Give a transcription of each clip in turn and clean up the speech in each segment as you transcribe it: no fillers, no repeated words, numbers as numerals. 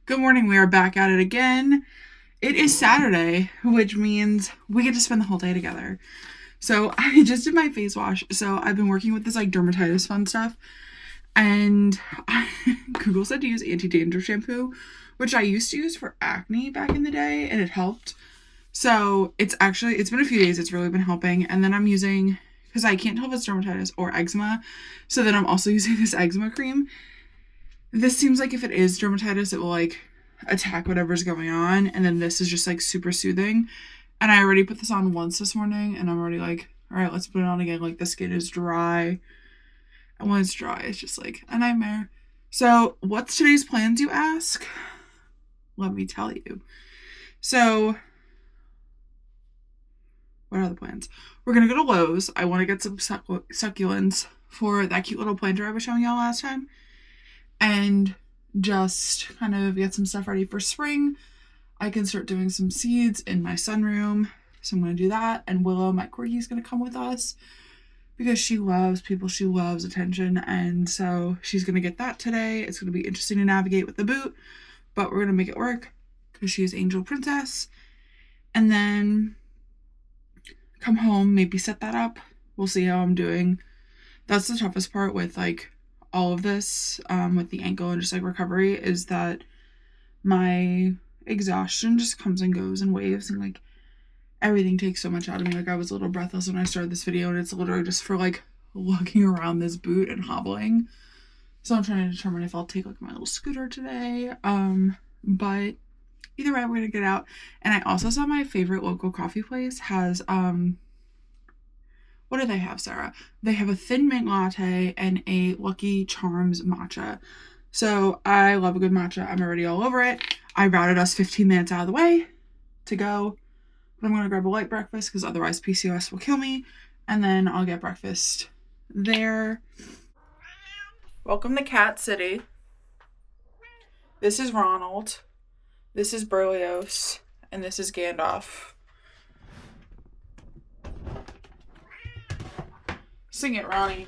Good morning. We are back at it again. It is Saturday, which means we get to spend the whole day together. So I just did my face wash. So I've been working with this like dermatitis fun stuff, and Google said to use anti-dandruff shampoo, which I used to use for acne back in the day, and it helped. So it's been a few days. It's really been helping. And then I'm using, because I can't tell if it's dermatitis or eczema, so then I'm also using this eczema cream. This seems like if it is dermatitis, it will like attack whatever's going on. And then this is just like super soothing. And I already put this on once this morning and I'm already like, all right, let's put it on again. Like the skin is dry. And when it's dry, it's just like a nightmare. So what's today's plans, you ask? Let me tell you. So what are the plans? We're going to go to Lowe's. I want to get some succulents for that cute little planter I was showing y'all last time. And just kind of get some stuff ready for spring. I can start doing some seeds in my sunroom. So I'm going to do that. And Willow, my corgi, is going to come with us because she loves people. She loves attention. And so she's going to get that today. It's going to be interesting to navigate with the boot, but we're going to make it work because she is Angel Princess. And then come home, maybe set that up. We'll see how I'm doing. That's the toughest part with like all of this with the ankle and just like recovery, is that my exhaustion just comes and goes in waves, and like everything takes so much out of me. Like I was a little breathless when I started this video, and it's literally just for like lugging around this boot and hobbling. So I'm trying to determine if I'll take like my little scooter today. But either way, we're gonna get out. And I also saw my favorite local coffee place has what do they have, Sarah? They have a thin mint latte and a Lucky Charms matcha. So I love a good matcha. I'm already all over it. I routed us 15 minutes out of the way to go. But I'm going to grab a light breakfast because otherwise PCOS will kill me. And then I'll get breakfast there. Welcome to Cat City. This is Ronald. This is Berlioz. And this is Gandalf. Sing it, Ronnie.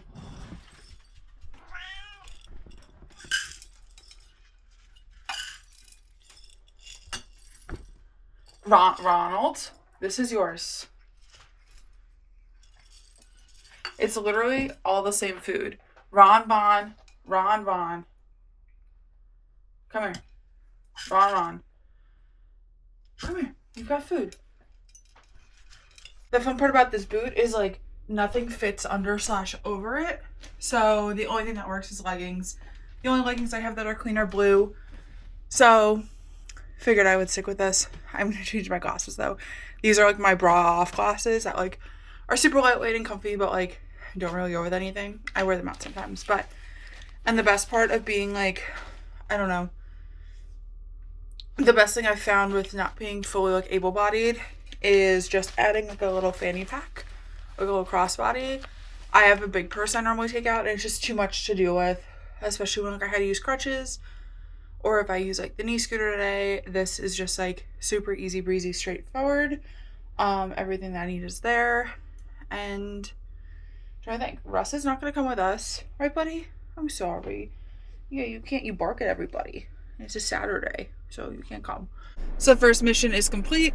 Ronald, this is yours. It's literally all the same food. Ron Bon. Come here. Ron. Come here. You've got food. The fun part about this boot is like nothing fits under / over it. So the only thing that works is leggings. The only leggings I have that are clean are blue. So figured I would stick with this. I'm going to change my glasses though. These are like my bra off glasses that like are super lightweight and comfy, but like don't really go with anything. I wear them out sometimes, and the best part of being like, I don't know, the best thing I've found with not being fully like able-bodied is just adding like a little fanny pack, like a little crossbody. I have a big purse I normally take out, and it's just too much to deal with, especially when like I had to use crutches, or if I use like the knee scooter today. This is just like super easy breezy, straightforward. Everything that I need is there. And I think Russ is not gonna come with us, right, buddy? I'm sorry. Yeah, you bark at everybody. It's a Saturday, so you can't come. So first mission is complete.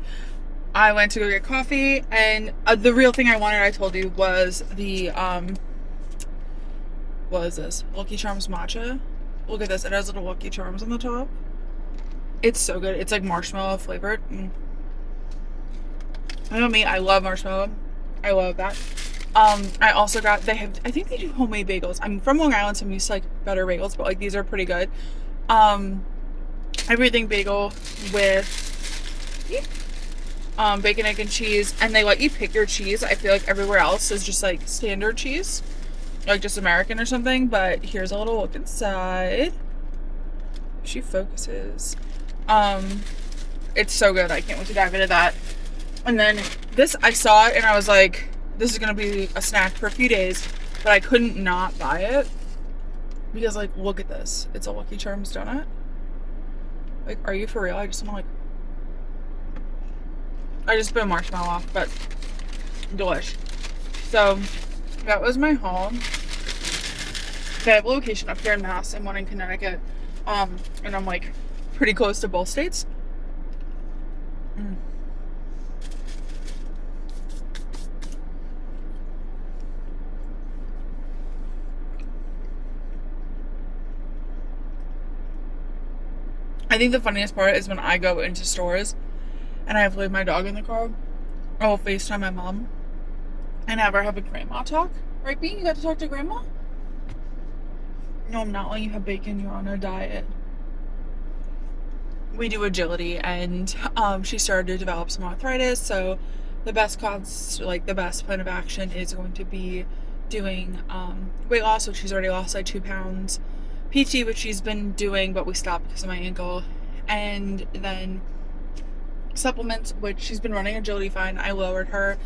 I went to go get coffee, and the real thing I wanted, I told you, was the what is this? Lucky Charms matcha. Look at this. It has little Lucky Charms on the top. It's so good. It's like marshmallow flavored. I know me, I love marshmallow. I love that. I also got, I think they do homemade bagels. I'm from Long Island, so I'm used to like better bagels, but like these are pretty good. Everything bagel with bacon, egg, and cheese, and they let you pick your cheese. I feel like everywhere else is just like standard cheese, like just American or something, but here's a little look inside. She focuses. It's so good. I can't wait to dive into that. And then this, I saw it and I was like, this is gonna be a snack for a few days, but I couldn't not buy it because like, look at this. It's a Lucky Charms donut. Like, are you for real? I just want to like, I just put a marshmallow off, but delish. So that was my haul. They have a location up here in Mass and one in Connecticut. And I'm like pretty close to both states. I think the funniest part is when I go into stores and I have to leave my dog in the car, I'll FaceTime my mom and have her have a grandma talk. Right, B? You got to talk to grandma? No, I'm not letting you have bacon. You're on a diet. We do agility, and she started to develop some arthritis, so the best plan of action is going to be doing weight loss, which she's already lost like 2 pounds, PT, which she's been doing, but we stopped because of my ankle, and then supplements, which she's been running agility fine. I lowered her.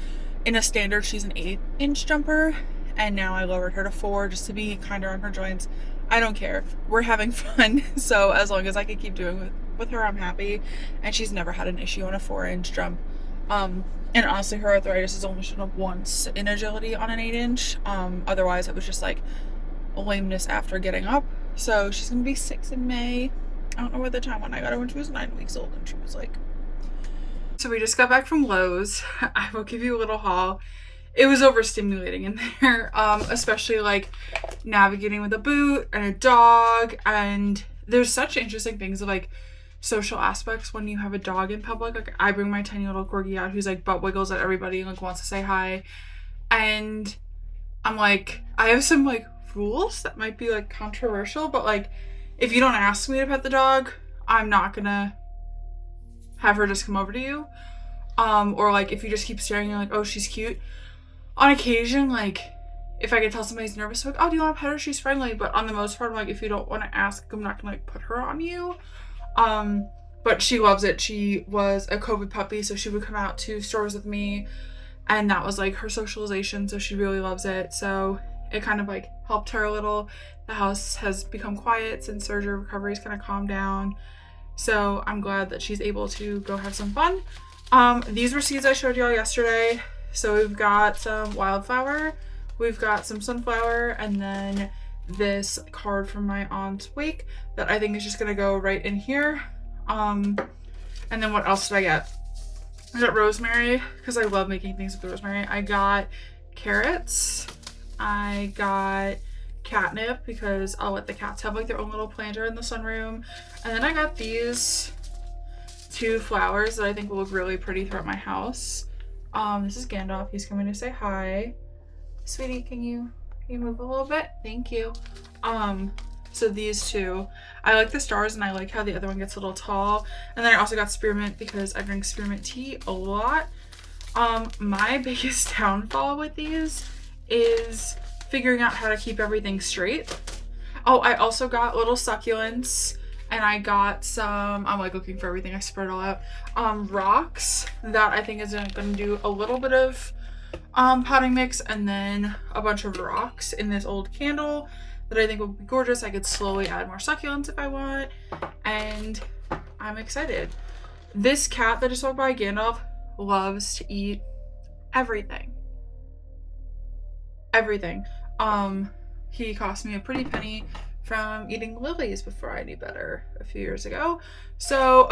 In a standard, she's an 8-inch jumper, and now I lowered her to 4 just to be kinder on her joints. I don't care. We're having fun, so as long as I can keep doing with her, I'm happy. And she's never had an issue on a 4-inch jump. And honestly, her arthritis has only shown up once in agility on an 8-inch. Otherwise, it was just like lameness after getting up. So she's gonna be 6 in May. I don't know what the time when I got her, when she was 9 weeks old, and she was like. So we just got back from Lowe's. I will give you a little haul. It was overstimulating in there, especially like navigating with a boot and a dog, and there's such interesting things of like social aspects when you have a dog in public. Like I bring my tiny little corgi out who's like butt wiggles at everybody and like wants to say hi, and I'm like, I have some like rules that might be like controversial, but like if you don't ask me to pet the dog, I'm not gonna have her just come over to you. Or like if you just keep staring and you're like, oh, she's cute. On occasion, like if I can tell somebody's nervous, like, oh, do you want to pet her? She's friendly. But on the most part, I'm like, if you don't want to ask, I'm not gonna like put her on you. But she loves it. She was a COVID puppy, so she would come out to stores with me, and that was like her socialization, so she really loves it. So it kind of like helped her a little. The house has become quiet since surgery recovery's kind of calmed down, so I'm glad that she's able to go have some fun. These were seeds I showed y'all yesterday. So we've got some wildflower, we've got some sunflower, and then this card from my aunt's wake that I think is just gonna go right in here. And then what else did I get? I got rosemary because I love making things with rosemary. I got carrots. I got catnip because I'll let the cats have like their own little planter in the sunroom. And then I got these 2 flowers that I think will look really pretty throughout my house. This is Gandalf. He's coming to say hi. Sweetie, can you move a little bit? Thank you. So these 2. I like the stars and I like how the other one gets a little tall. And then I also got spearmint because I drink spearmint tea a lot. My biggest downfall with these is figuring out how to keep everything straight. Oh, I also got little succulents. And I got some, I'm like looking for everything, I spread it all out, rocks that I think is gonna do a little bit of potting mix, and then a bunch of rocks in this old candle that I think will be gorgeous. I could slowly add more succulents if I want, and I'm excited. This cat that just walked by, Gandalf, loves to eat everything. Everything. He cost me a pretty penny from eating lilies before I knew better a few years ago. So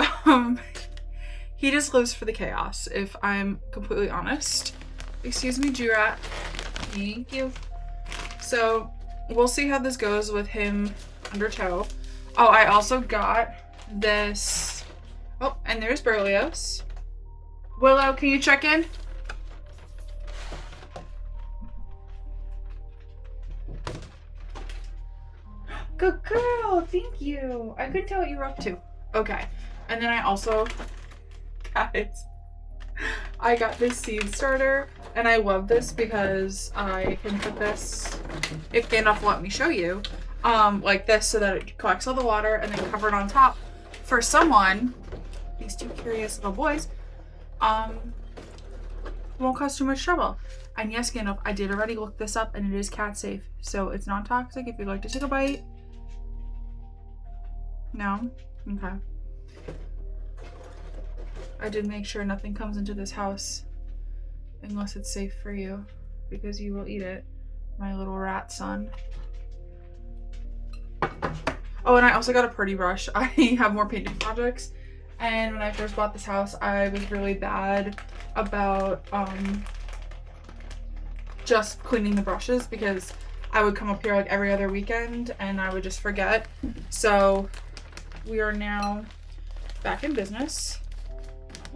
he just lives for the chaos, if I'm completely honest. Excuse me, Jurat. Thank you. So we'll see how this goes with him under tow. Oh, I also got this. Oh, and there's Berlioz. Willow, can you check in? Good girl, thank you. I couldn't tell what you were up to. Okay, and then I also, guys, I got this seed starter, and I love this because I can put this, if Gandalf will let me show you, like this so that it collects all the water and then cover it on top. For someone, these 2 curious little boys, won't cause too much trouble. And yes, Gandalf, I did already look this up and it is cat safe. So it's not toxic if you'd like to take a bite. No? Okay. I did make sure nothing comes into this house unless it's safe for you, because you will eat it, my little rat son. Oh, and I also got a pretty brush. I have more painting projects. And when I first bought this house, I was really bad about just cleaning the brushes because I would come up here like every other weekend and I would just forget. So we are now back in business.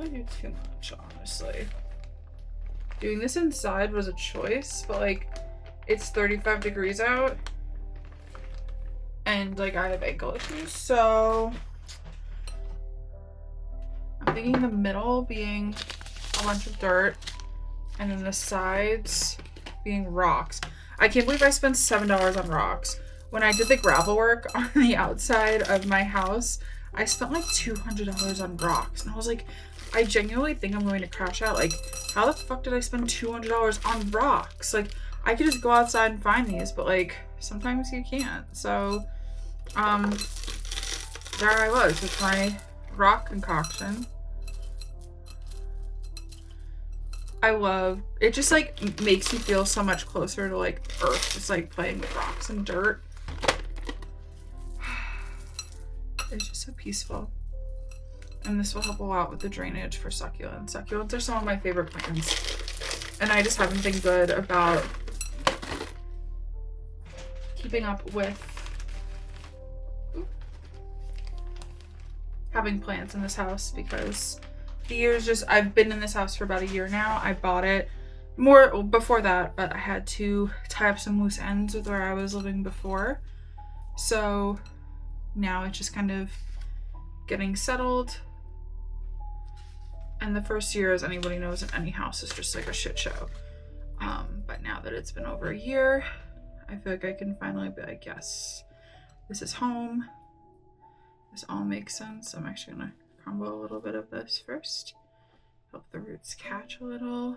I do too much, honestly. Doing this inside was a choice, but like it's 35 degrees out and like I have ankle issues, so I'm thinking the middle being a bunch of dirt and then the sides being rocks. I can't believe I spent $7 on rocks. When I did the gravel work on the outside of my house, I spent like $200 on rocks. And I was like, I genuinely think I'm going to crash out. Like, how the fuck did I spend $200 on rocks? Like, I could just go outside and find these, but like, sometimes you can't. So, there I was with my rock concoction. I love it. Just like makes you feel so much closer to like earth, just like playing with rocks and dirt. It's just so peaceful. And this will help a lot with the drainage for succulents. Succulents are some of my favorite plants. And I just haven't been good about keeping up with having plants in this house because the years just, I've been in this house for about a year now. I bought it more before that, but I had to tie up some loose ends with where I was living before. So now it's just kind of getting settled. And the first year, as anybody knows, in any house is just like a shit show. But now that it's been over a year, I feel like I can finally be like, yes, this is home. This all makes sense. I'm actually gonna crumble a little bit of this first. Help the roots catch a little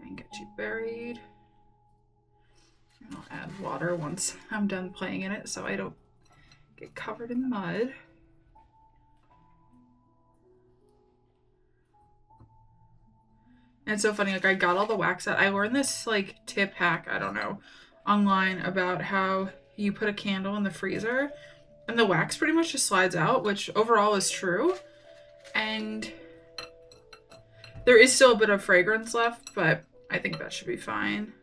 and get you buried. And I'll add water once I'm done playing in it so I don't get covered in mud. And it's so funny, like I got all the wax out. I learned this like tip hack, I don't know, online about how you put a candle in the freezer and the wax pretty much just slides out, which overall is true. And there is still a bit of fragrance left, but I think that should be fine.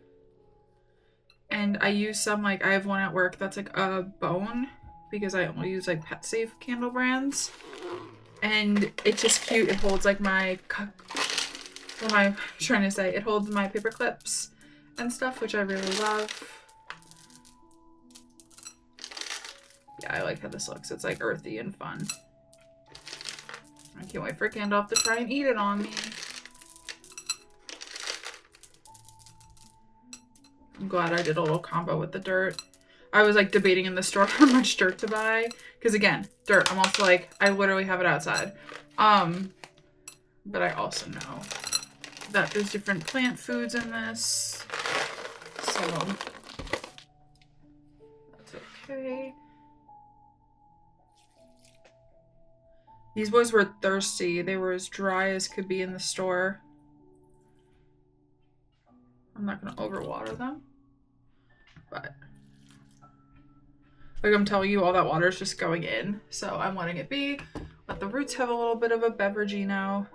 And I use some, like I have one at work that's like a bone because I only use like pet safe candle brands. And it's just cute. It holds like my, what am I trying to say? It holds my paper clips and stuff, which I really love. Yeah, I like how this looks. It's like earthy and fun. I can't wait for Gandalf to try and eat it on me. I'm glad I did a little combo with the dirt. I was like debating in the store how much dirt to buy. Because again, dirt, I'm also like, I literally have it outside. But I also know that there's different plant foods in this. So that's okay. These boys were thirsty. They were as dry as could be in the store. I'm not gonna overwater them, but like I'm telling you, all that water is just going in. So I'm letting it be. Let the roots have a little bit of a beveragey now.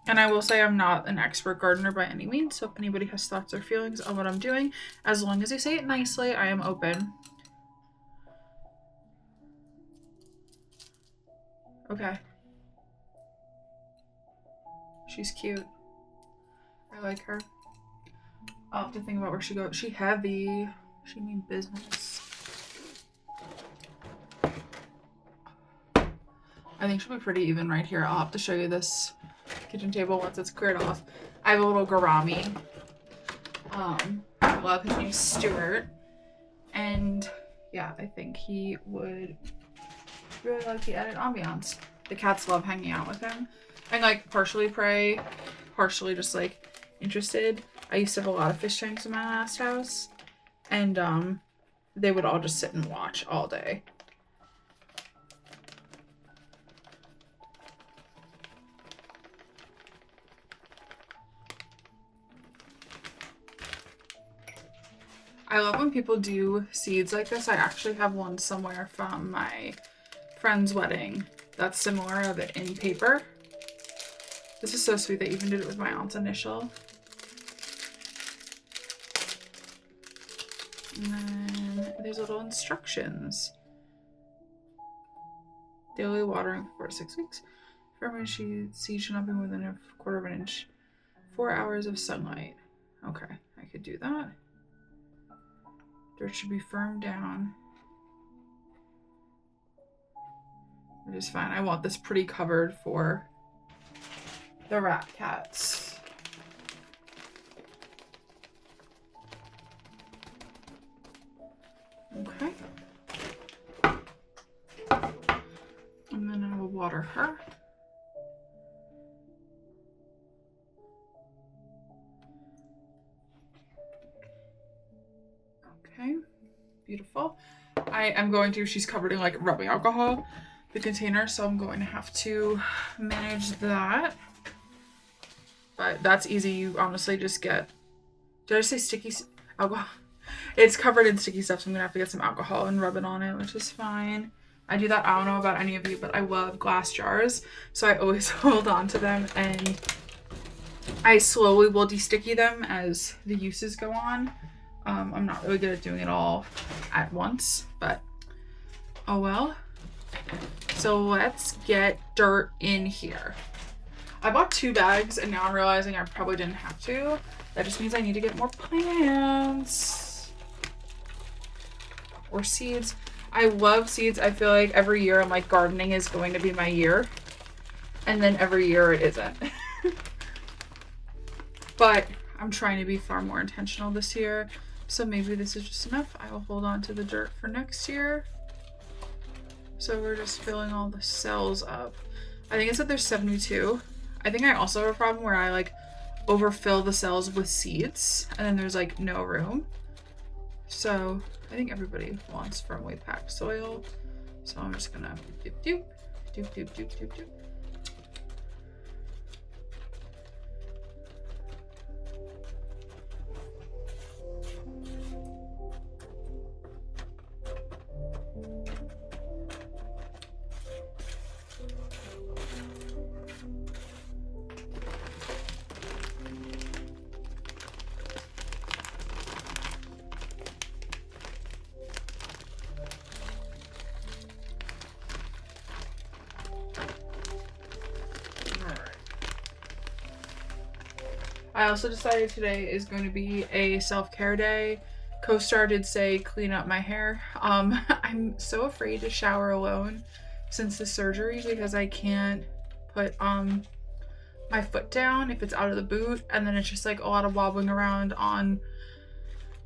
And I will say I'm not an expert gardener by any means. So if anybody has thoughts or feelings on what I'm doing, as long as you say it nicely, I am open. Okay. She's cute. I like her. I'll have to think about where she goes. She heavy. She mean business. I think she'll be pretty even right here. I'll have to show you this kitchen table once it's cleared off. I have a little gourami. I love his name's Stuart. And yeah, I think he would really like the added ambiance. The cats love hanging out with him. I'm like partially prey, partially just like interested. I used to have a lot of fish tanks in my last house, and they would all just sit and watch all day. I love when people do seeds like this. I actually have one somewhere from my friend's wedding that's similar of it in paper. This is so sweet. They even did it with my aunt's initial. And then there's little instructions. Daily watering for 4 to 6 weeks. Seed should not be more than 1/4 of an inch. 4 hours of sunlight. Okay, I could do that. Dirt should be firm down. Which is fine. I want this pretty covered for the rat cats. Okay. And then I will water her. Okay, beautiful. I am going to, she's covered in like rubbing alcohol, the container, so I'm going to have to manage that. But that's easy. You honestly just get, did I say sticky alcohol? It's covered in sticky stuff, so I'm gonna have to get some alcohol and rub it on it, which is fine. I do that. I don't know about any of you, but I love glass jars, so I always hold on to them, and I slowly will de-sticky them as the uses go on. I'm not really good at doing it all at once, but oh well. So let's get dirt in here. I bought 2 bags and now I'm realizing I probably didn't have to. That just means I need to get more plants or seeds. I love seeds. I feel like every year I'm like, gardening is going to be my year, and then every year it isn't. But I'm trying to be far more intentional this year, so maybe this is just enough. I will hold on to the dirt for next year. So we're just filling all the cells up. I think it said there's 72. I think I also have a problem where I like overfill the cells with seeds and then there's like no room. So I think everybody wants firmly packed soil. So I'm just gonna doop doop, doop doop doop doop doop. I also decided today is going to be a self-care day. Co-star did say clean up my hair. I'm so afraid to shower alone since the surgery because I can't put my foot down if it's out of the boot, and then it's just like a lot of wobbling around on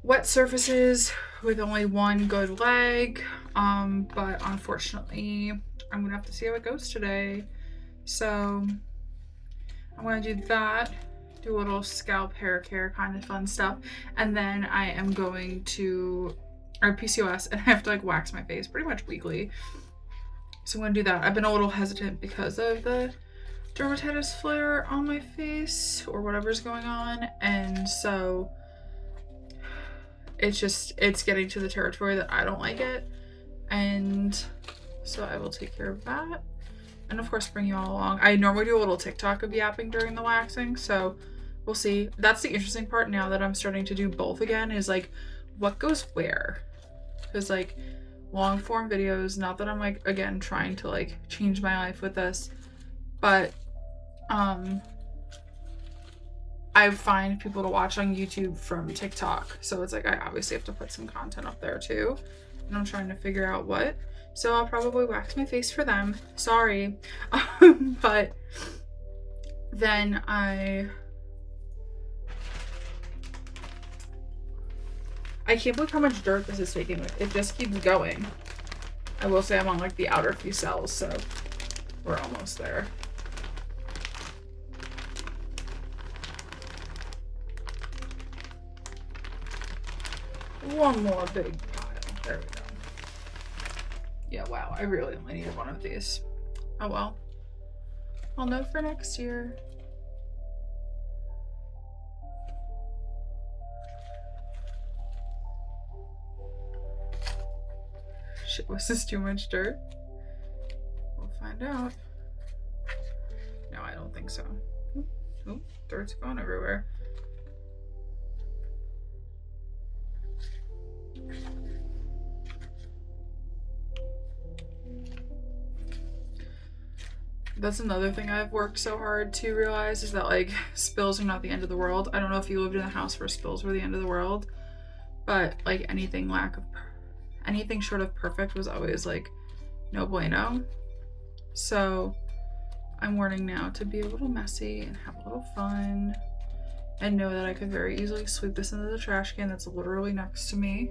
wet surfaces with only one good leg. But unfortunately I'm gonna have to see how it goes today. So I'm gonna do that. Do a little scalp hair care kind of fun stuff, and then I am going to PCOS and I have to like wax my face pretty much weekly, so I'm gonna do that. I've been a little hesitant because of the dermatitis flare on my face or whatever's going on, and so it's getting to the territory that I don't like it, and so I will take care of that, and of course bring you all along. I normally do a little TikTok of yapping during the waxing, so we'll see. That's the interesting part now that I'm starting to do both again, is like what goes where, because like long form videos, not that I'm like again trying to like change my life with this, but I find people to watch on YouTube from TikTok, so it's like I obviously have to put some content up there too, and I'm trying to figure out what. So I'll probably wax my face for them, sorry. But then I can't believe how much dirt this is taking. It just keeps going. I will say I'm on like the outer few cells, so we're almost there. One more big pile. There we go. Yeah, wow. I really only needed one of these. Oh well. I'll know for next year. Shit, was this too much dirt? We'll find out. No, I don't think so. Oop, dirt's going everywhere. That's another thing I've worked so hard to realize is that like spills are not the end of the world. I don't know if you lived in a house where spills were the end of the world, but like anything short of perfect was always like no bueno. So I'm learning now to be a little messy and have a little fun and know that I could very easily sweep this into the trash can that's literally next to me.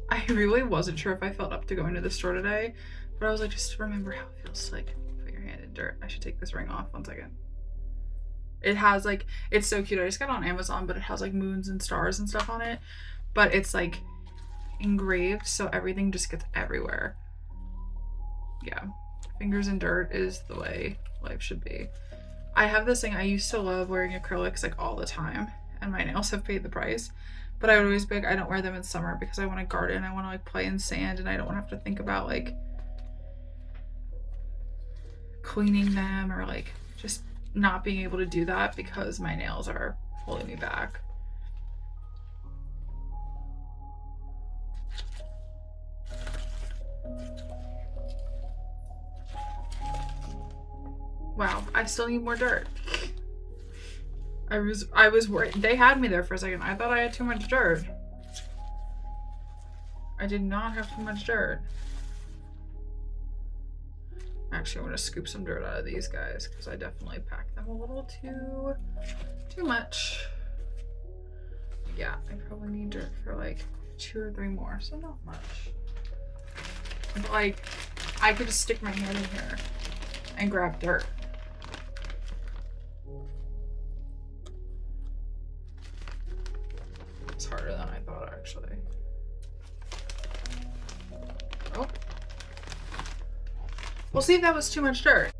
I really wasn't sure if I felt up to going to the store today, but I was like, just remember how it feels to like put your hand in dirt. I should take this ring off. 1 second. It has like, it's so cute. I just got it on Amazon, but it has like moons and stars and stuff on it, but it's like engraved, so everything just gets everywhere. Yeah, fingers in dirt is the way life should be. I have this thing, I used to love wearing acrylics like all the time, and my nails have paid the price. But I would always be like, I don't wear them in summer because I want to garden. I want to like play in sand and I don't want to have to think about like cleaning them or like just not being able to do that because my nails are holding me back. Wow, I still need more dirt. I was worried. They had me there for a second. I thought I had too much dirt. I did not have too much dirt. Actually, I'm gonna scoop some dirt out of these guys because I definitely packed them a little too much. Yeah, I probably need dirt for like 2 or 3 more, so not much. But like, I could just stick my hand in here and grab dirt. It's harder than I thought, actually. Oh. We'll see if that was too much dirt.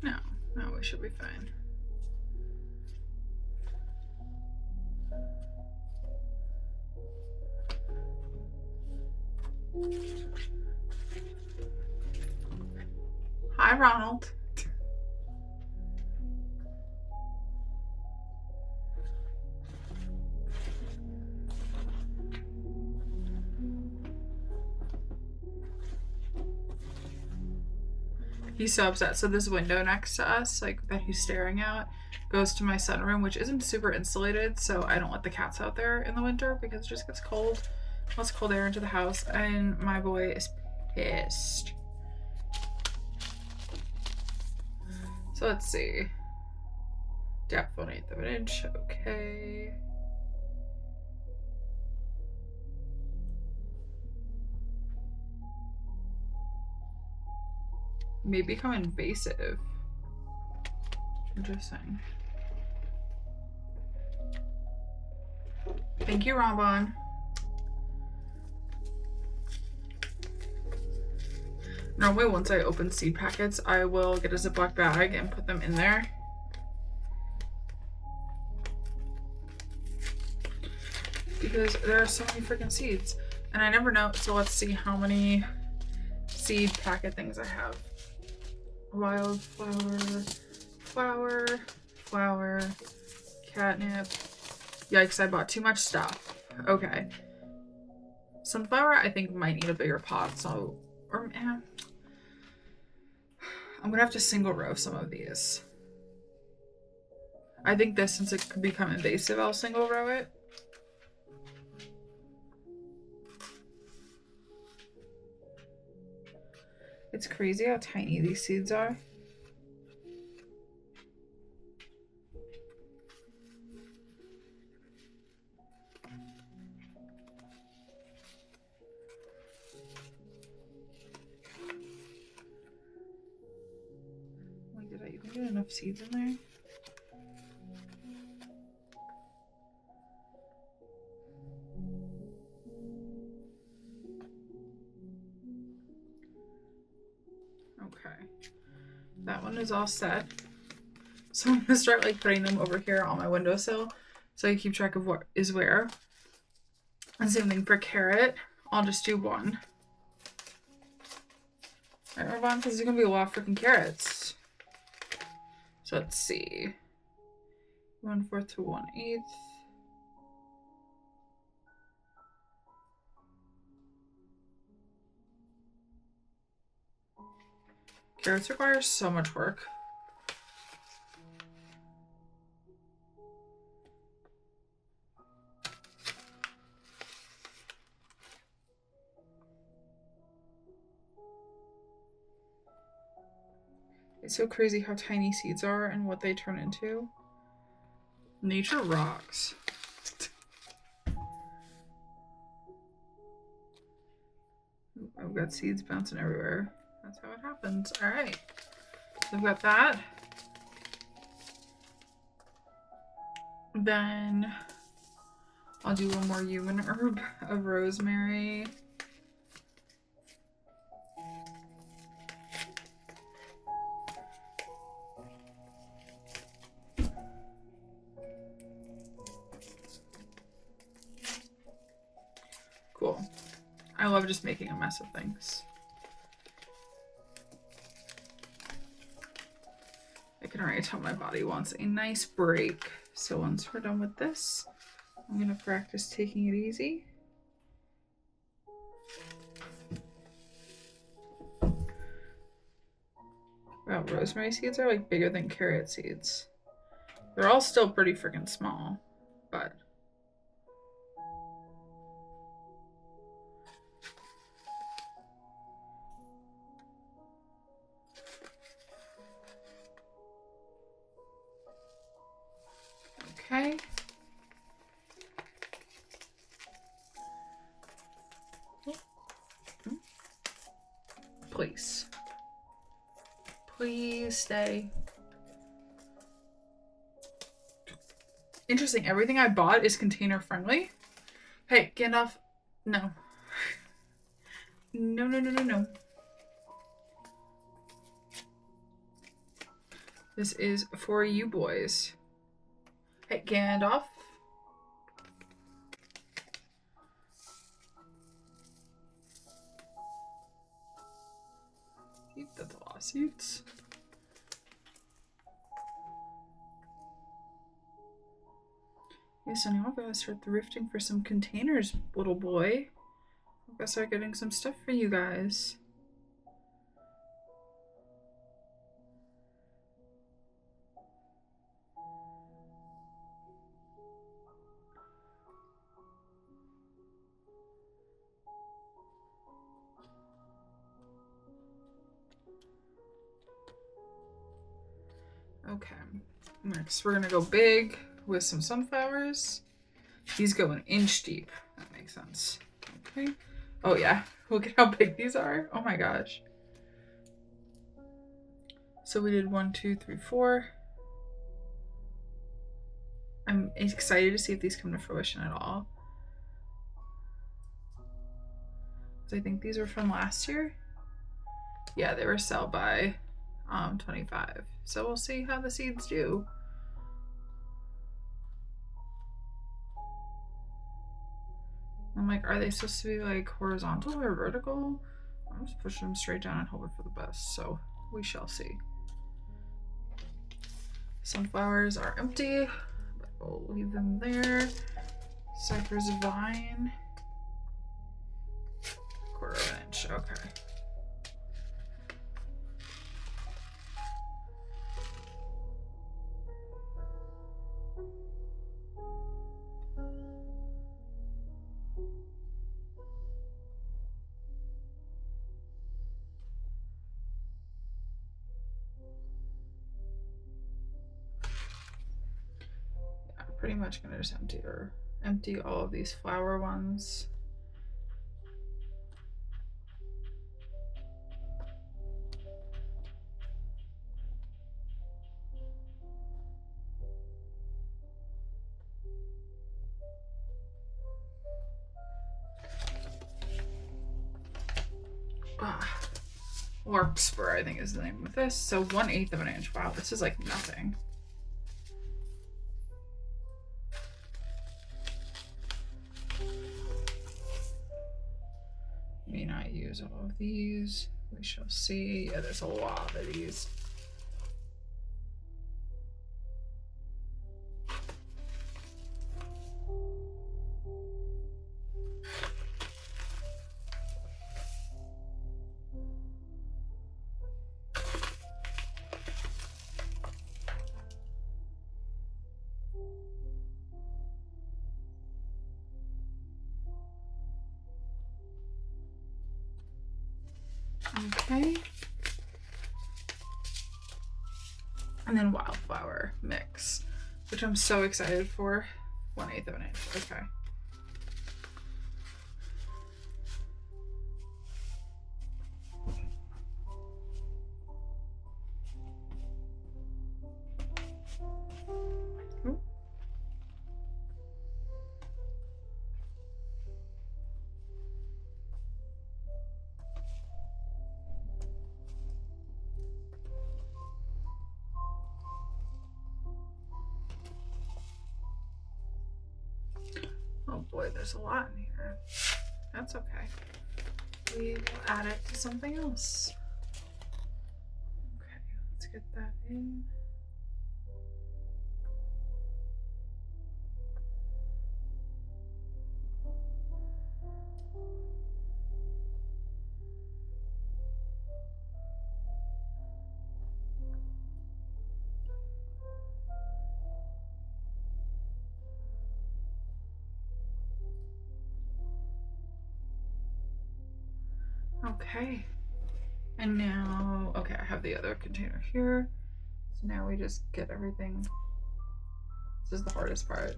No, we should be fine. Hi, Ronald. He's so upset. So this window next to us, like that he's staring at, goes to my sunroom, which isn't super insulated, so I don't let the cats out there in the winter because it just gets cold. Lets cold air into the house, and my boy is pissed. So let's see. Depth 1/8 of an inch, okay. May become invasive. Interesting. Thank you, Ramban. Normally, once I open seed packets, I will get a Ziploc bag and put them in there. Because there are so many freaking seeds. And I never know, so let's see how many seed packet things I have. Wildflower, flower, catnip. Yikes, I bought too much stuff. Okay. Sunflower, I think, might need a bigger pot, so... Or, I'm gonna have to single row some of these. I think this, since it could become invasive, I'll single row it. It's crazy how tiny these seeds are. Wait, did I even get enough seeds in there? Okay, that one is all set. So I'm gonna start like putting them over here on my windowsill so I keep track of what is where. And same thing for carrot. I'll just do one. Right, Ravon? Because there's gonna be a lot of freaking carrots. So let's see. 1/4 to 1/8. Carrots require so much work. It's so crazy how tiny seeds are and what they turn into. Nature rocks. I've got seeds bouncing everywhere. That's how it happens. All right. So I've got that. Then I'll do one more human herb of rosemary. Cool. I love just making a mess of things. I can already tell my body wants a nice break. So once we're done with this, I'm gonna practice taking it easy. Wow, rosemary seeds are like bigger than carrot seeds. They're all still pretty freaking small, but okay. Please. Please stay. Interesting. Everything I bought is container friendly. Hey, Gandalf. No. No, no, no, no, no. This is for you boys. Hey, Gandalf. That's a lot of seeds. Yeah, so now I've got to start thrifting for some containers, little boy. I've got to start getting some stuff for you guys. Okay, next we're gonna go big with some sunflowers. He's going inch deep. That makes sense. Okay. Oh yeah, look at how big these are. Oh my gosh. So we did 1, 2, 3, 4. I'm excited to see if these come to fruition at all. I think these were from last year. Yeah, they were sell by 25. So we'll see how the seeds do. I'm like, are they supposed to be like horizontal or vertical? I'm just pushing them straight down and hoping for the best. So we shall see. Sunflowers are empty, but we'll leave them there. Cypress vine. 1/4 inch, okay. Pretty much gonna just empty all of these flower ones. Larkspur, I think is the name of this. So 1/8 of an inch. Wow, this is like nothing. use all of these. We shall see. Yeah, there's a lot of these. Okay. And then wildflower mix, which I'm so excited for. 1/8 of an inch. Okay. Oh boy, there's a lot in here. That's okay. We will add it to something else. Okay, let's get that in. Okay. And now, okay, I have the other container here. So now we just get everything. This is the hardest part.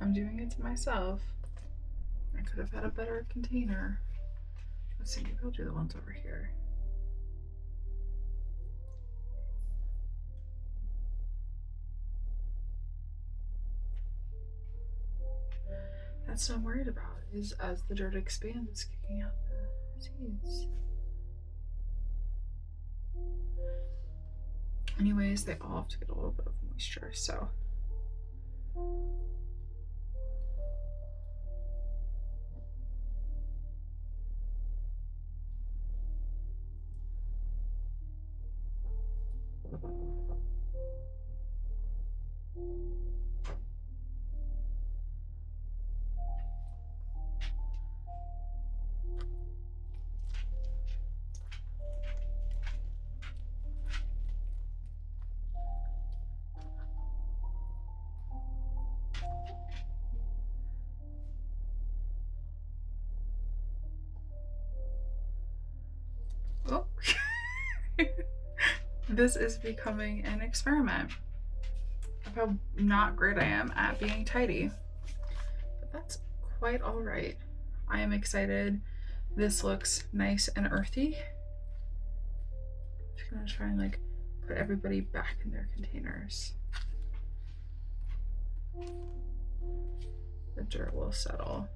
I'm doing it to myself. I could have had a better container. Let's see, maybe I'll do the ones over here. That's what I'm worried about, is as the dirt expands, it's kicking out the seeds. Anyways, they all have to get a little bit of moisture, so. Oh. This is becoming an experiment of how not great I am at being tidy. But that's quite all right. I am excited. This looks nice and earthy. I'm just gonna try and like put everybody back in their containers. The dirt will settle.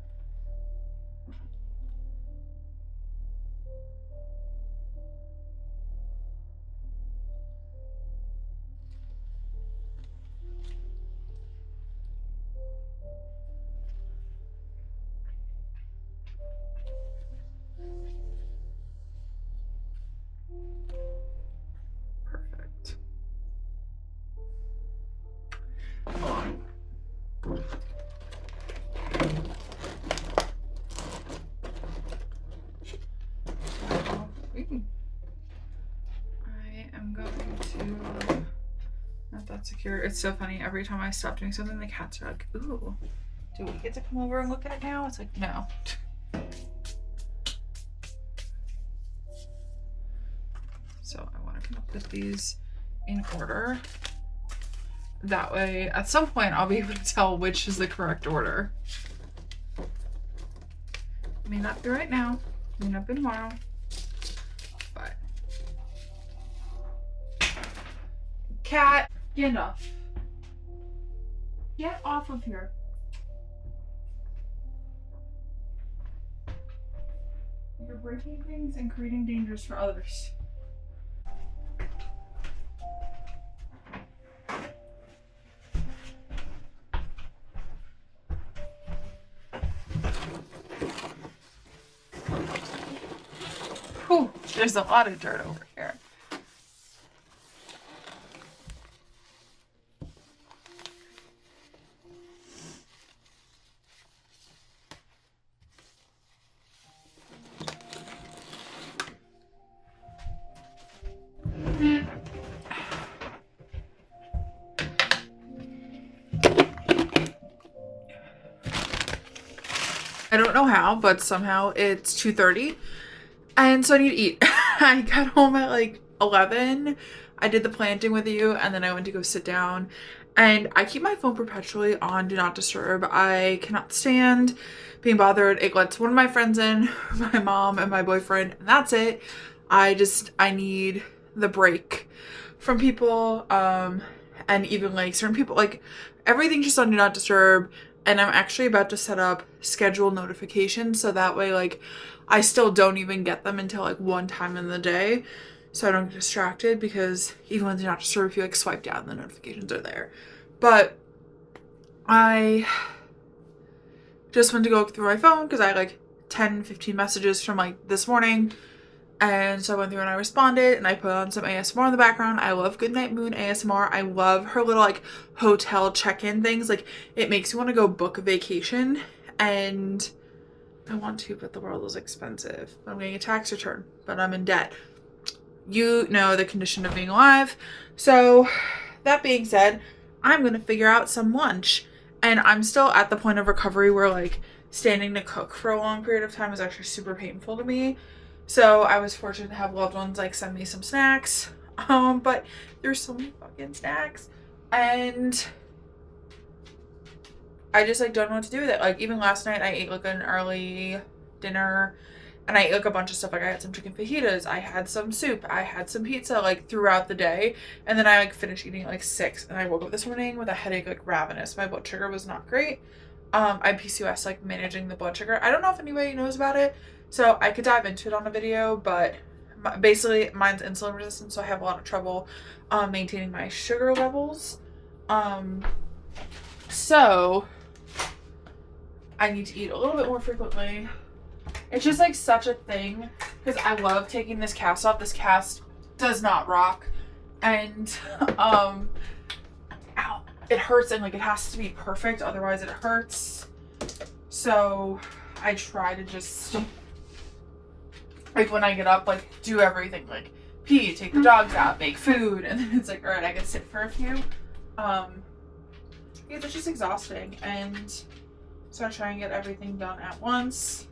Perfect. I am going to not that secure. It's so funny. Every time I stop doing something, the cats are like, ooh, do we get to come over and look at it now? It's like, no. So I want to kind of put these in order. That way, at some point, I'll be able to tell which is the correct order. May not be right now, may not be tomorrow, but Cat, Gandalf. Get off of here. You're breaking things and creating dangers for others. Whew, there's a lot of dirt over here. I don't know how, but somehow it's 2:30 and so I need to eat. I got home at like 11. I did the planting with you and then I went to go sit down, and I keep my phone perpetually on Do Not Disturb. I cannot stand being bothered. It lets one of my friends in, my mom and my boyfriend, and that's it. I need the break from people, and even like certain people, like everything's just on Do Not Disturb. And I'm actually about to set up schedule notifications so that way like I still don't even get them until like one time in the day, so I don't get distracted, because even when Do Not Disturb, if you like swipe down, the notifications are there. But I just went to go through my phone because I had like 10-15 messages from like this morning. And so I went through and I responded and I put on some ASMR in the background. I love Goodnight Moon ASMR. I love her little like hotel check-in things. Like it makes me want to go book a vacation, and I want to, but the world is expensive. I'm getting a tax return, but I'm in debt. You know the condition of being alive. So that being said, I'm going to figure out some lunch, and I'm still at the point of recovery where like standing to cook for a long period of time is actually super painful to me. So I was fortunate to have loved ones like send me some snacks, but there's so many fucking snacks, and I just like don't know what to do with it. Like even last night I ate like an early dinner, and I ate like a bunch of stuff. Like I had some chicken fajitas, I had some soup, I had some pizza like throughout the day, and then I like finished eating at like 6, and I woke up this morning with a headache, like ravenous. My blood sugar was not great. I have PCOS, like managing the blood sugar. I don't know if anybody knows about it. So I could dive into it on a video, but basically mine's insulin resistant, so I have a lot of trouble maintaining my sugar levels. So I need to eat a little bit more frequently. It's just like such a thing because I love taking this cast off. This cast does not rock, and ow, it hurts, and like it has to be perfect, otherwise it hurts. So I try to just, like when I get up, like do everything, like pee, take the dogs out, make food, and then it's like, all right, I can sit for a few. Yeah, it's just exhausting, and so I try and get everything done at once.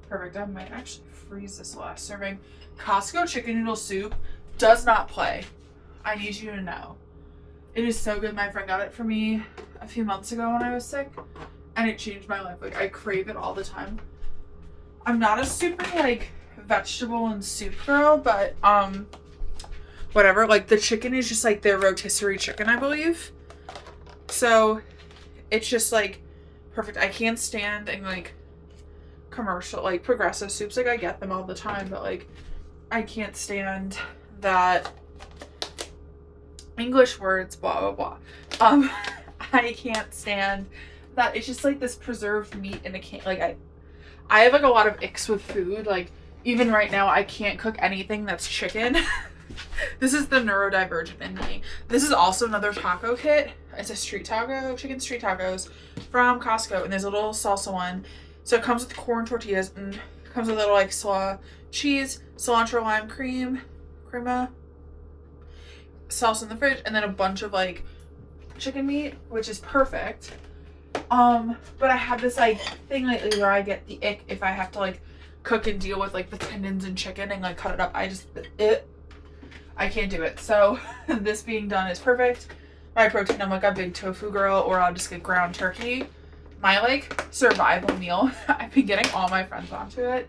Perfect. I might actually freeze this last serving. Costco chicken noodle soup does not play. I need you to know. It is so good. My friend got it for me a few months ago when I was sick, and it changed my life. Like I crave it all the time. I'm not a super like vegetable and soup girl, but whatever. Like the chicken is just like their rotisserie chicken, I believe. So it's just like perfect. I can't stand and like commercial like progressive soups. Like I get them all the time, but like I can't stand that English words blah blah blah. I can't stand that it's just like this preserved meat in a can. Like I have like a lot of icks with food. Like even right now I can't cook anything that's chicken. This is the neurodivergent in me. This is also another taco kit. It's a street taco, chicken street tacos from Costco, and there's a little salsa one. So it comes with corn tortillas and it comes with a little like cheese, cilantro, lime cream, crema, salsa in the fridge, and then a bunch of like chicken meat, which is perfect. But I have this like thing lately where I get the ick if I have to like cook and deal with like the tendons and chicken and like cut it up. I can't do it. So this being done is perfect. My protein, I'm like a big tofu girl, or I'll just get ground turkey. My like survival meal, I've been getting all my friends onto it,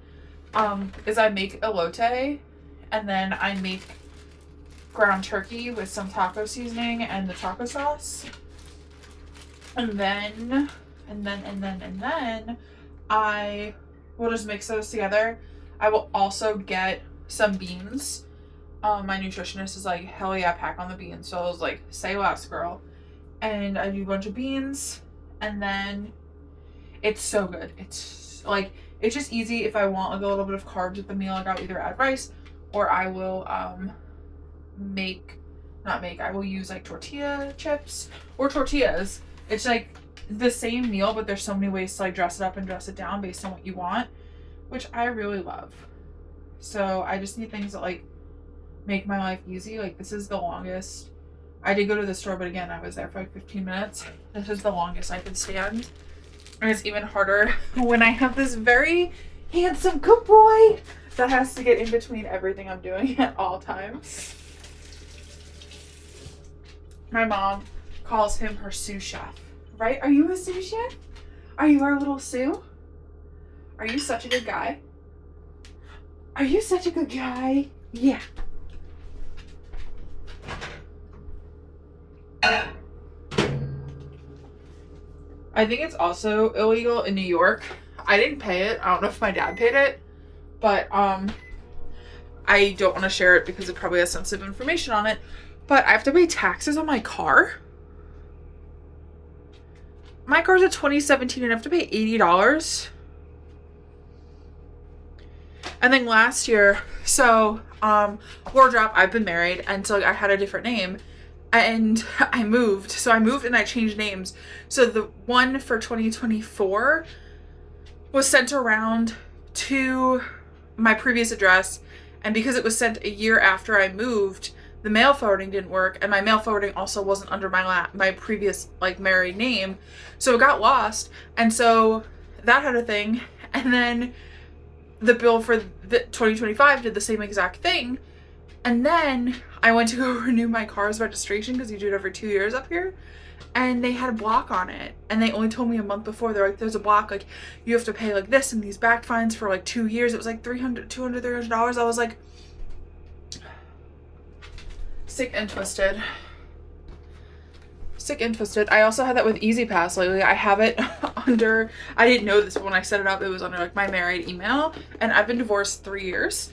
is I make elote, and then I make ground turkey with some taco seasoning and the taco sauce. And then I will just mix those together. I will also get some beans. My nutritionist is like, hell yeah, pack on the beans. So I was like, say less, girl. And I do a bunch of beans, and then it's so good. It's like, it's just easy. If I want like a little bit of carbs with the meal, like I'll either add rice, or I will I will use like tortilla chips or tortillas. It's like the same meal, but there's so many ways to like dress it up and dress it down based on what you want, which I really love. So I just need things that like make my life easy. Like this is the longest. I did go to the store, but again, I was there for like 15 minutes. This is the longest I could stand. And it's even harder when I have this very handsome good boy that has to get in between everything I'm doing at all times. My mom calls him her sous chef, right? Are you a sous chef? Are you our little Sue? Are you such a good guy? Are you such a good guy? Yeah. I think it's also illegal in New York. I didn't pay it. I don't know if my dad paid it, but I don't want to share it because it probably has sensitive information on it. But I have to pay taxes on my car. My car's a 2017 and I have to pay $80. And then last year, so wardrobe, I've been married, and so like, I had a different name. And I moved. So I moved and I changed names. So the one for 2024 was sent around to my previous address. And because it was sent a year after I moved, the mail forwarding didn't work. And my mail forwarding also wasn't under my previous like married name. So it got lost. And so that had a thing. And then the bill for the 2025 did the same exact thing. And then I went to go renew my car's registration because you do it every 2 years up here. And they had a block on it. And they only told me a month before. They're like, there's a block. Like, you have to pay like this and these back fines for like 2 years. It was like $300. I was like, sick and twisted. Sick and twisted. I also had that with Easy Pass lately. I have it under, I didn't know this, but when I set it up, it was under like my married email. And I've been divorced 3 years.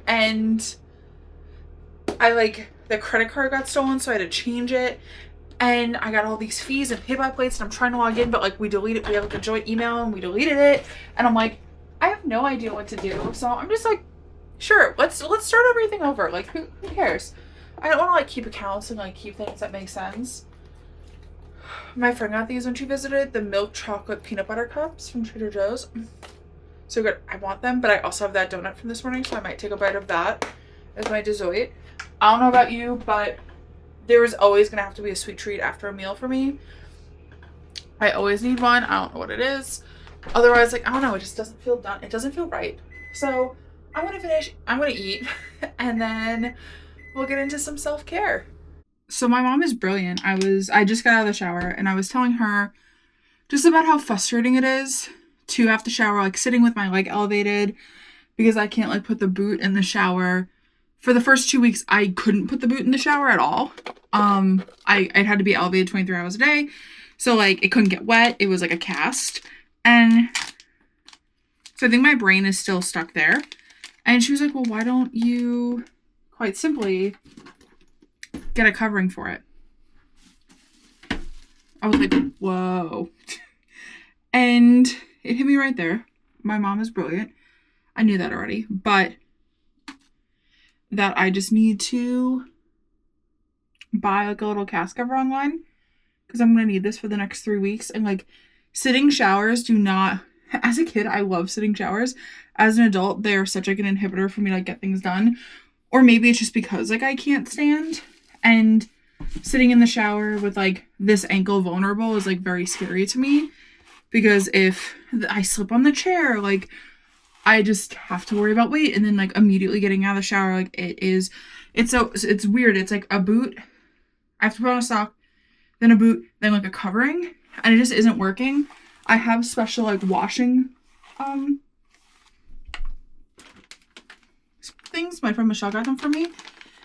And I like, the credit card got stolen, so I had to change it. And I got all these fees and pay-by-plates, and I'm trying to log in, but like we deleted, we have like a joint email and we deleted it. And I'm like, I have no idea what to do. So I'm just like, sure, let's start everything over. Like who cares? I don't want to like keep accounts and like keep things that make sense. My friend got these when she visited, the milk chocolate peanut butter cups from Trader Joe's. So good. I want them, but I also have that donut from this morning, so I might take a bite of that as my dessert. I don't know about you, but there is always going to have to be a sweet treat after a meal for me. I always need one. I don't know what it is. Otherwise, like, I don't know, it just doesn't feel done. It doesn't feel right. So I'm going to finish, I'm going to eat, and then we'll get into some self-care. So my mom is brilliant. I just got out of the shower, and I was telling her just about how frustrating it is to have to shower, like sitting with my leg elevated because I can't like put the boot in the shower. For the first 2 weeks, I couldn't put the boot in the shower at all. I had to be elevated 23 hours a day. So like it couldn't get wet. It was like a cast. And so I think my brain is still stuck there. And she was like, well, why don't you quite simply get a covering for it? I was like, whoa. And it hit me right there. My mom is brilliant. I knew that already, but that I just need to buy like a little cast cover online because I'm going to need this for the next 3 weeks. And like sitting showers do not, as a kid, I love sitting showers. As an adult, they're such like an inhibitor for me to like get things done. Or maybe it's just because like I can't stand, and sitting in the shower with like this ankle vulnerable is like very scary to me. Because if I slip on the chair, like, I just have to worry about weight. And then, like, immediately getting out of the shower, like, it's weird. It's like a boot. I have to put on a sock, then a boot, then, like, a covering. And it just isn't working. I have special, like, washing things. My friend Michelle got them for me.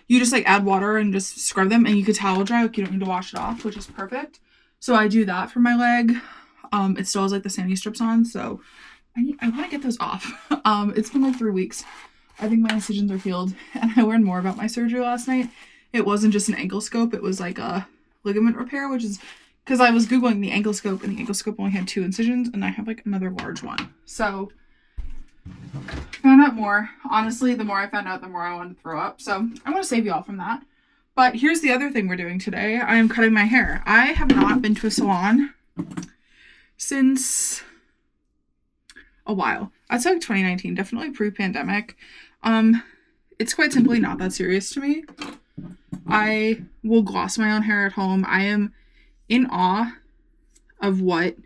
You just like add water and just scrub them, and you could towel dry. Like you don't need to wash it off, which is perfect. So I do that for my leg. It still has like the sandy strips on, so I want to get those off. It's been like 3 weeks. I think my incisions are healed, and I learned more about my surgery last night. It wasn't just an ankle scope, it was like a ligament repair, which is because I was Googling the ankle scope, and the ankle scope only had 2 incisions, and I have like another large one. So found out more. Honestly, the more I found out, the more I wanted to throw up. So I want to save y'all from that. But here's the other thing we're doing today. I am cutting my hair. I have not been to a salon since a while. I'd say like 2019, definitely pre-pandemic. It's quite simply not that serious to me. I will gloss my own hair at home. I am in awe of what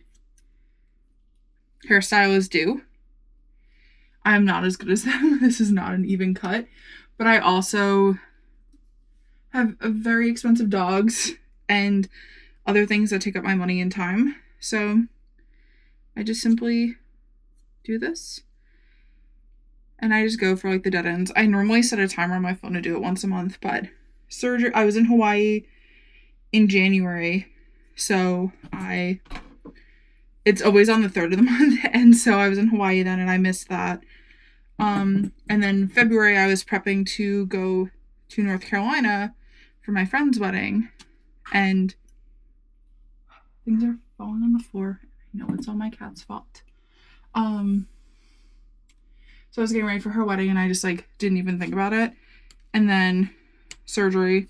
hairstylists do. I am not as good as them. This is not an even cut. But I also have very expensive dogs and other things that take up my money and time. So I just simply do this. And I just go for like the dead ends. I normally set a timer on my phone to do it once a month, but surgery, I was in Hawaii in January. So it's always on the 3rd of the month. And so I was in Hawaii then and I missed that. And then February I was prepping to go to North Carolina for my friend's wedding. And things are falling on the floor. I know it's all my cat's fault. So I was getting ready for her wedding and I just like didn't even think about it. And then surgery,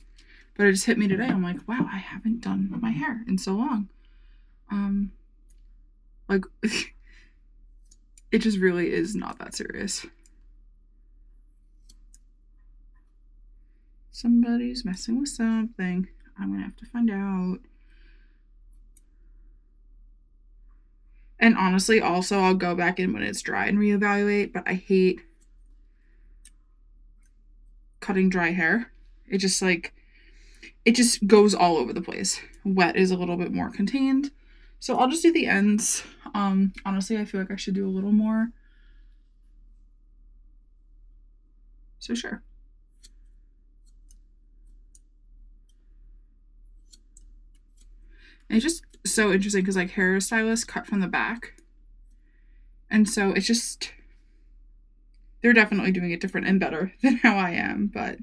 but it just hit me today. I'm like, wow, I haven't done my hair in so long. Like it just really is not that serious. Somebody's messing with something. I'm gonna have to find out. And honestly, also, I'll go back in when it's dry and reevaluate, but I hate cutting dry hair. It just goes all over the place. Wet is a little bit more contained. So I'll just do the ends. Honestly, I feel like I should do a little more. So sure. And it's just so interesting because like hairstylists cut from the back. And so it's just, they're definitely doing it different and better than how I am, but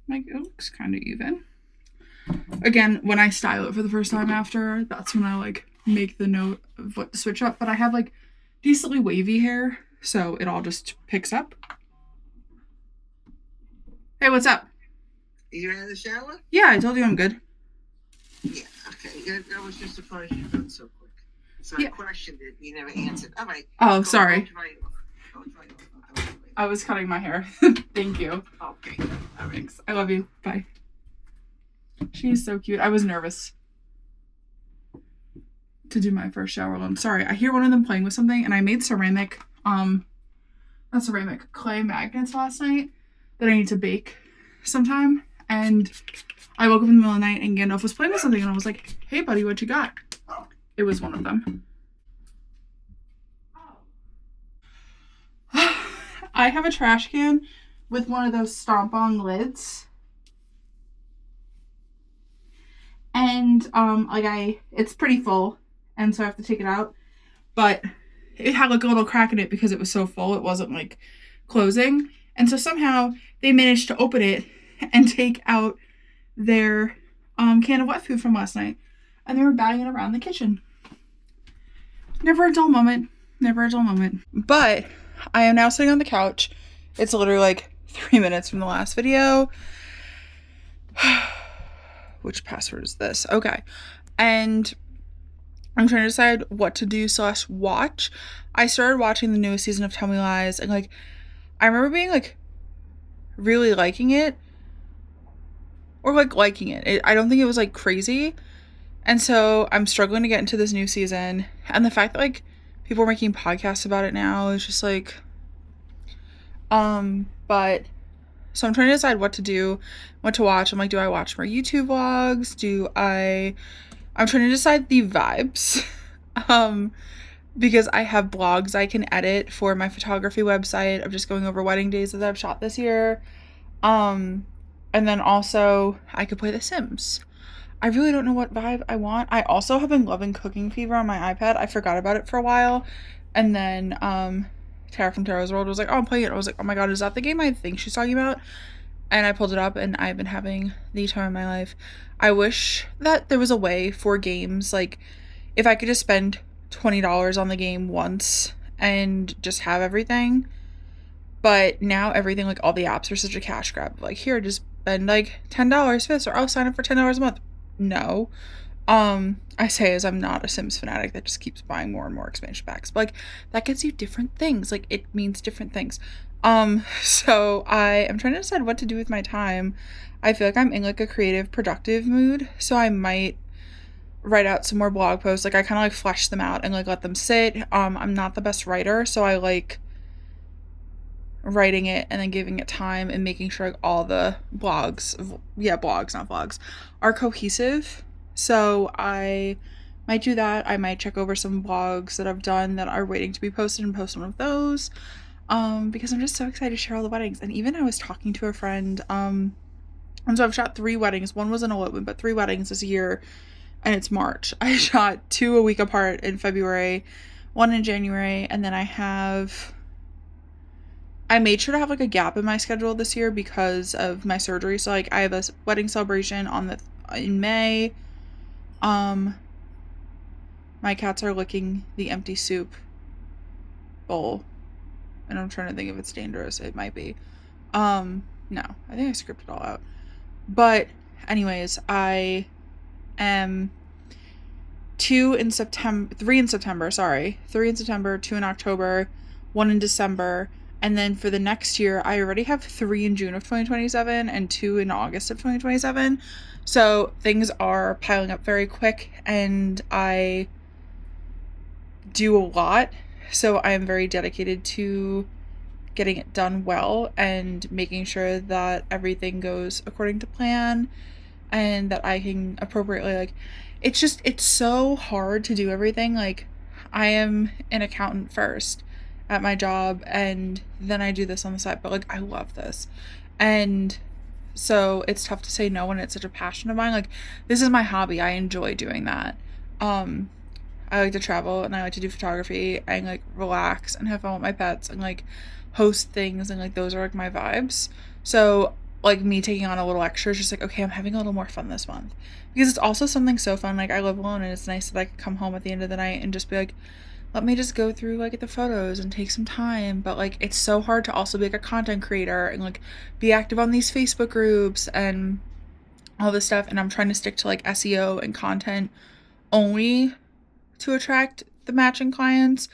like it looks kind of even. Again, when I style it for the first time after, that's when I like make the note of what to switch up. But I have like decently wavy hair, so it all just picks up. Hey, what's up? You out of the shower? Yeah, I told you I'm good. Yeah, okay. That was just surprised you done so quick. So yeah. I questioned it. You never answered. All right. Oh, sorry. Go dry off. I was cutting my hair. Thank you. Okay. Thanks. I love you. Bye. She's so cute. I was nervous to do my first shower alone. Sorry, I hear one of them playing with something, and I made ceramic, not ceramic, clay magnets last night that I need to bake sometime. And I woke up in the middle of the night and Gandalf was playing with something, and I was like, hey buddy, what you got? It was one of them. I have a trash can with one of those stomp-on lids. And it's pretty full, and so I have to take it out. But it had like a little crack in it because it was so full, it wasn't like closing. And so somehow they managed to open it and take out their can of wet food from last night. And they were batting it around the kitchen. Never a dull moment. Never a dull moment. But I am now sitting on the couch. It's literally like 3 minutes from the last video. Which password is this? Okay. And I'm trying to decide what to do / watch. I started watching the newest season of Tell Me Lies, and like I remember being like really liking it. Or like liking it. I don't think it was like crazy. And so I'm struggling to get into this new season. And the fact that like people are making podcasts about it now is just like but so I'm trying to decide what to do, what to watch. I'm like, do I watch more YouTube vlogs? I'm trying to decide the vibes. because I have blogs I can edit for my photography website of just going over wedding days that I've shot this year. Um, and then also I could play The Sims. I really don't know what vibe I want. I also have been loving Cooking Fever on my iPad. I forgot about it for a while. And then Tara from Tara's World was like, oh, I'm playing it. I was like, oh my god, is that the game I think she's talking about? And I pulled it up and I've been having the time of my life. I wish that there was a way for games, like if I could just spend $20 on the game once and just have everything. But now everything, like all the apps are such a cash grab. Like here, just spend like $10 for this, or I'll sign up for $10 a month. No. I say as I'm not a Sims fanatic that just keeps buying more and more expansion packs. But like that gets you different things. Like it means different things. So I am trying to decide what to do with my time. I feel like I'm in like a creative, productive mood. So I might write out some more blog posts. Like I kind of like flesh them out and like let them sit. I'm not the best writer, so I like writing it and then giving it time and making sure like all the blogs, not vlogs, are cohesive. So I might do that. I might check over some blogs that I've done that are waiting to be posted and post one of those. Because I'm just so excited to share all the weddings. And even I was talking to a friend, and so I've shot 3 weddings. One was an elopement, but 3 weddings this year, and it's March. I shot 2 a week apart in February, 1 in January, and then I made sure to have like a gap in my schedule this year because of my surgery. So like I have a wedding celebration in May. My cats are licking the empty soup bowl, and I'm trying to think if it's dangerous. It might be. No, I think I scripted it all out. But anyways, I am 3 in September, 2 in September, 2 in October, 1 in December, and then for the next year, I already have 3 in June of 2027 and 2 in August of 2027. So things are piling up very quick, and I do a lot. So I am very dedicated to getting it done well and making sure that everything goes according to plan and that I can appropriately like it's so hard to do everything. Like I am an accountant first at my job and then I do this on the side, but like I love this. And so it's tough to say no when it's such a passion of mine. Like this is my hobby. I enjoy doing that. Um I like to travel and I like to do photography and like relax and have fun with my pets and like host things and like those are like my vibes. So like me taking on a little extra is just like, okay, I'm having a little more fun this month. Because it's also something so fun. Like I live alone and it's nice that I can come home at the end of the night and just be like, let me just go through like the photos and take some time. But like it's so hard to also be like a content creator and like be active on these Facebook groups and all this stuff. And I'm trying to stick to like SEO and content only to attract the matching clients.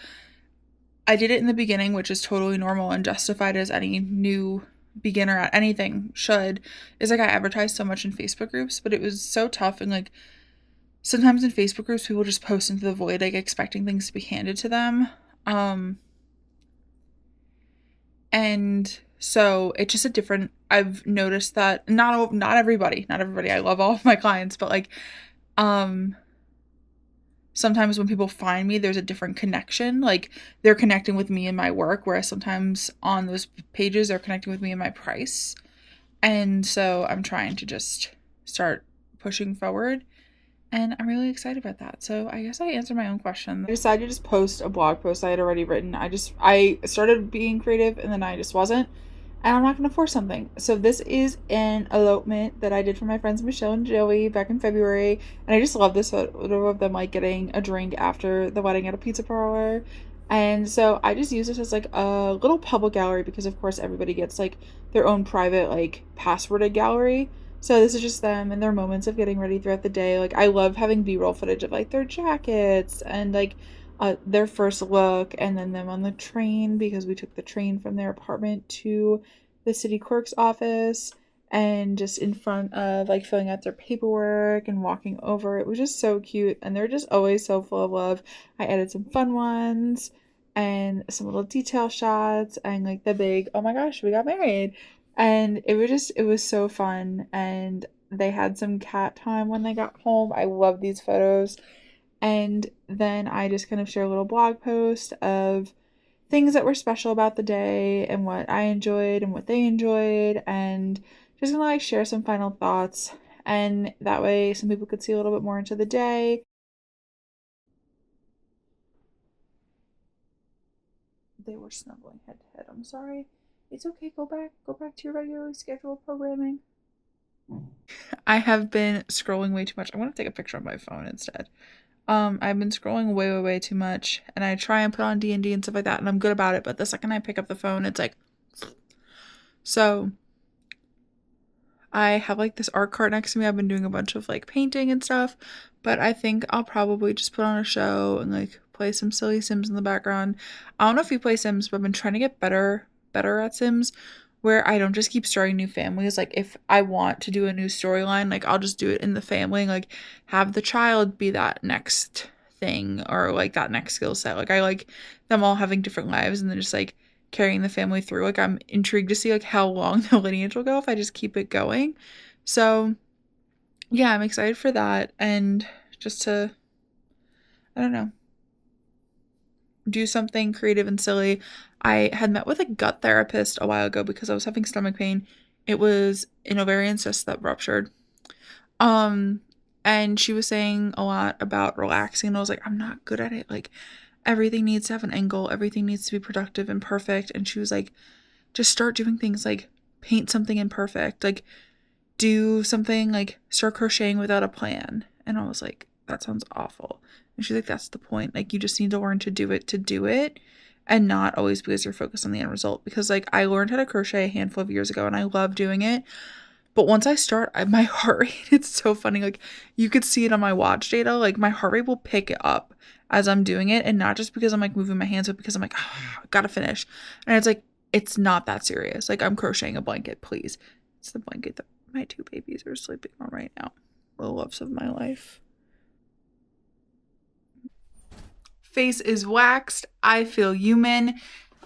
I did it in the beginning, which is totally normal and justified as any new beginner at anything should. Is like I advertised so much in Facebook groups, but it was so tough and like sometimes in Facebook groups people just post into the void like expecting things to be handed to them. And so it's just a different I've noticed that not everybody, I love all of my clients, but like sometimes when people find me, there's a different connection. Like they're connecting with me and my work, whereas sometimes on those pages they're connecting with me and my price. And so I'm trying to just start pushing forward. And I'm really excited about that. So I guess I answered my own question. I decided to just post a blog post I had already written. I started being creative and then I just wasn't. And I'm not going to force something. So this is an elopement that I did for my friends Michelle and Joey back in February. And I just love this photo of them like getting a drink after the wedding at a pizza parlor. And so I just use this as like a little public gallery because of course everybody gets like their own private like passworded gallery. So this is just them and their moments of getting ready throughout the day. Like I love having B-roll footage of like their jackets and like their first look and then them on the train because we took the train from their apartment to the city clerk's office and just in front of like filling out their paperwork and walking over. It was just so cute and they're just always so full of love. I added some fun ones and some little detail shots and like the big, oh my gosh, we got married. And it was so fun and they had some cat time when they got home. I love these photos. And then I just kind of share a little blog post of things that were special about the day and what I enjoyed and what they enjoyed, and just gonna like share some final thoughts. And that way some people could see a little bit more into the day. They were snuggling head to head. I'm sorry. It's okay. Go back to your regularly scheduled programming. I have been scrolling way too much. I want to take a picture on my phone instead. I've been scrolling way too much, and I try and put on D&D and stuff like that, and I'm good about it, but the second I pick up the phone, it's like... So, I have like this art cart next to me. I've been doing a bunch of like painting and stuff, but I think I'll probably just put on a show and like play some silly Sims in the background. I don't know if you play Sims, but I've been trying to get better at Sims, where I don't just keep starting new families. Like if I want to do a new storyline, like I'll just do it in the family, and like have the child be that next thing or like that next skill set. Like I like them all having different lives and then just like carrying the family through. Like I'm intrigued to see like how long the lineage will go if I just keep it going. So yeah, I'm excited for that, and just to, I don't know, do something creative and silly. I had met with a gut therapist a while ago because I was having stomach pain. It was an ovarian cyst that ruptured. And she was saying a lot about relaxing, and I was like, I'm not good at it. Like everything needs to have an angle, everything needs to be productive and perfect. And she was like, just start doing things like paint something imperfect, like do something, like start crocheting without a plan. And I was like, that sounds awful. And she's like, that's the point. Like you just need to learn to do it and not always because you're focused on the end result. Because like I learned how to crochet a handful of years ago and I love doing it. But once I start, my heart rate, it's so funny. Like you could see it on my watch data. Like my heart rate will pick it up as I'm doing it. And not just because I'm like moving my hands, but because I'm like, oh, I gotta finish. And it's like, it's not that serious. Like I'm crocheting a blanket, please. It's the blanket that my two babies are sleeping on right now. The loves of my life. Face is waxed. I feel human.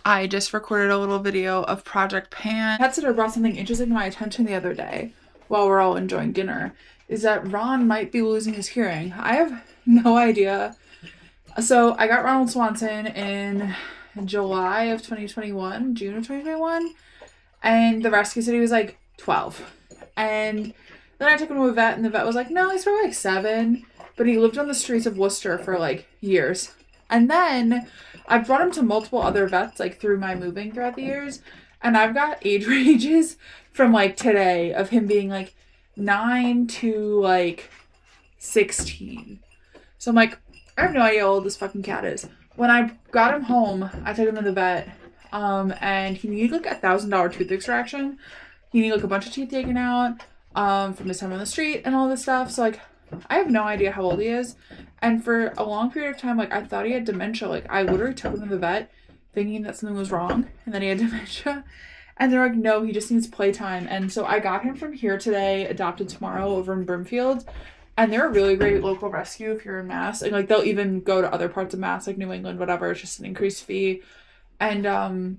I just recorded a little video of Project Pan. Pet sitter brought something interesting to my attention the other day while we're all enjoying dinner, is that Ron might be losing his hearing. I have no idea. So I got Ronald Swanson in July of 2021, June of 2021, and the rescue said he was like 12. And then I took him to a vet, and the vet was like, no, he's probably like 7, but he lived on the streets of Worcester for like years. And then I brought him to multiple other vets like through my moving throughout the years, and I've got age ranges from like today of him being like 9 to like 16. So I'm like, I have no idea how old this fucking cat is. When I got him home, I took him to the vet, and he needed like $1,000 tooth extraction. He needed like a bunch of teeth taken out, from his time on the street and all this stuff. So like, I have no idea how old he is. And for a long period of time, like I thought he had dementia. Like I literally took him to the vet thinking that something was wrong and that he had dementia. And they're like, no, he just needs playtime. And so I got him from here today, adopted tomorrow over in Brimfield. And they're a really great local rescue if you're in Mass. And like they'll even go to other parts of Mass, like New England, whatever. It's just an increased fee. And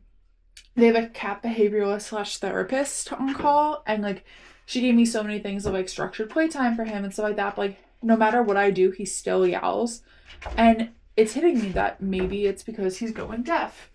they have a cat behavioralist / therapist on call. And like she gave me so many things of like structured playtime for him and stuff like that. But like no matter what I do, he still yowls. And it's hitting me that maybe it's because he's going deaf.